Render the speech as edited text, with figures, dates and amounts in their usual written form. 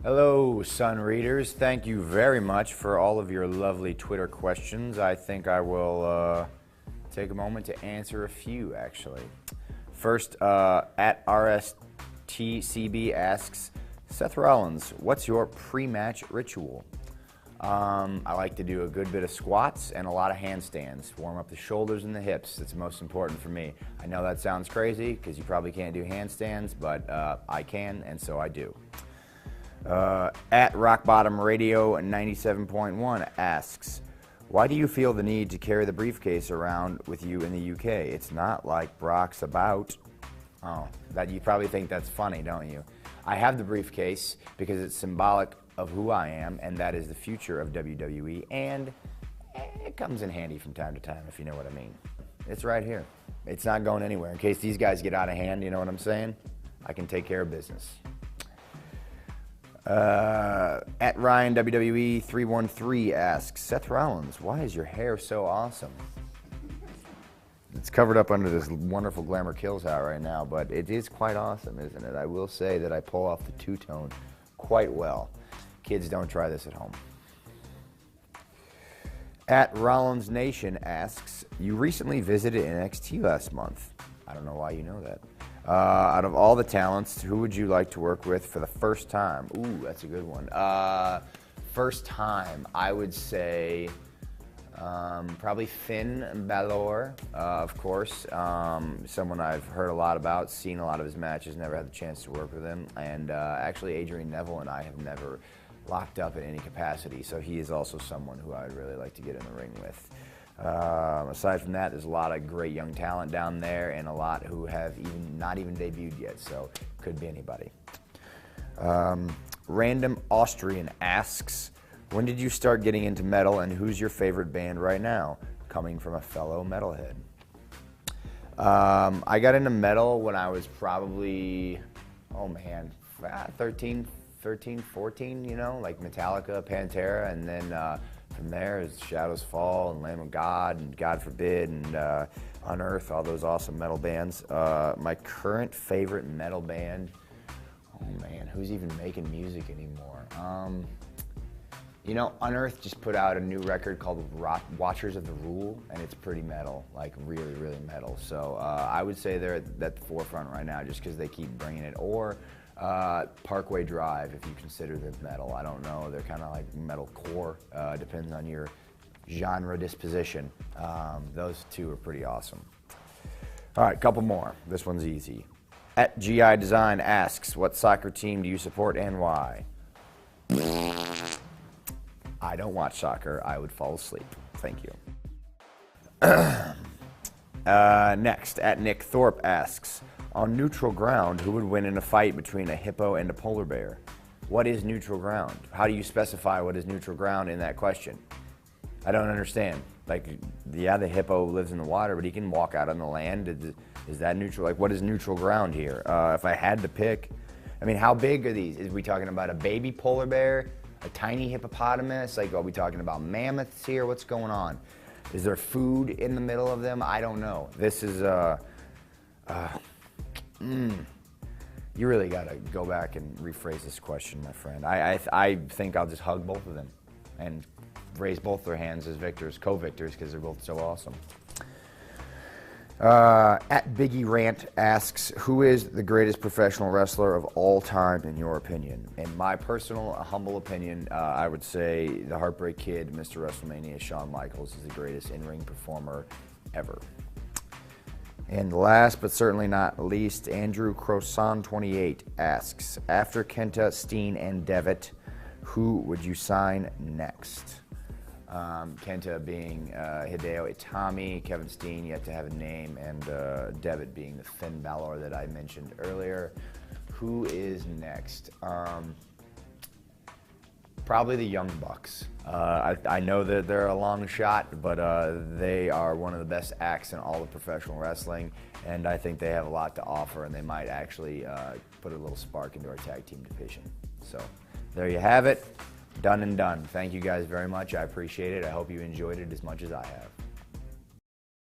Hello, Sun Readers. Thank you very much for all of your lovely Twitter questions. I think I will take a moment to answer a few, actually. First, at RSTCB asks, Seth Rollins, what's your pre-match ritual? I like to do a good bit of squats and a lot of handstands. Warm up the shoulders and the hips. It's most important for me. I know that sounds crazy because you probably can't do handstands, but I can, and so I do. At Rock Bottom Radio 97.1 asks, why do you feel the need to carry the briefcase around with you in the UK? It's not like Brock's about. Oh, that you probably think that's funny, don't you? I have the briefcase because it's symbolic of who I am, and that is the future of WWE, and it comes in handy from time to time, if you know what I mean. It's right here. It's not going anywhere. In case these guys get out of hand, you know what I'm saying? I can take care of business. At Ryan WWE 313 asks, Seth Rollins, why is your hair so awesome? It's covered up under this wonderful Glamour Kills hat right now, but it is quite awesome, isn't it? I will say that I pull off the two-tone quite well. Kids, don't try this at home. At Rollins Nation asks, you recently visited NXT last month. I don't know why you know that. Out of all the talents, who would you like to work with for the first time? Ooh, that's a good one. First time, I would say probably Finn Balor, of course. Someone I've heard a lot about, seen a lot of his matches, never had the chance to work with him. And actually, Adrian Neville and I have never locked up in any capacity, so he is also someone who I would really like to get in the ring with. Aside from that, there's a lot of great young talent down there and a lot who have not even debuted yet, so could be anybody. Random Austrian asks, when did you start getting into metal and who's your favorite band right now? Coming from a fellow metalhead. I got into metal when I was probably, 13, 14, you know, like Metallica, Pantera, and then from there is Shadows Fall and Lamb of God and God Forbid and Unearth, all those awesome metal bands. My current favorite metal band, oh man, who's even making music anymore? You know, Unearth just put out a new record called Watchers of the Rule, and it's pretty metal, like really, really metal. So I would say they're at the forefront right now just because they keep bringing it. Or Parkway Drive, if you consider them metal. I don't know. They're kind of like metalcore. Depends on your genre disposition. Those two are pretty awesome. All right, couple more. This one's easy. At GI Design asks, what soccer team do you support and why? I don't watch soccer. I would fall asleep. Thank you. Next, at Nick Thorpe asks, on neutral ground, who would win in a fight between a hippo and a polar bear? What is neutral ground? How do you specify what is neutral ground in that question? I don't understand. Like, yeah, the hippo lives in the water, but he can walk out on the land. Is that neutral? Like, what is neutral ground here? If I had to pick, I mean, how big are these? Is we talking about a baby polar bear, a tiny hippopotamus? Like, are we talking about mammoths here? What's going on? Is there food in the middle of them? I don't know. This is, you really got to go back and rephrase this question, my friend. I think I'll just hug both of them and raise both their hands as victors, co-victors, because they're both so awesome. At Biggie Rant asks, who is the greatest professional wrestler of all time in your opinion? In my personal, humble opinion, I would say the Heartbreak Kid, Mr. WrestleMania, Shawn Michaels is the greatest in-ring performer ever. And last but certainly not least, Andrew Croissant28 asks, after Kenta, Steen, and Devitt, who would you sign next? Kenta being Hideo Itami, Kevin Steen yet to have a name, and Devitt being the Finn Balor that I mentioned earlier. Who is next? Probably the Young Bucks. I know that they're a long shot, but they are one of the best acts in all of professional wrestling, and I think they have a lot to offer, and they might actually put a little spark into our tag team division. So there you have it. Done and done. Thank you guys very much. I appreciate it. I hope you enjoyed it as much as I have.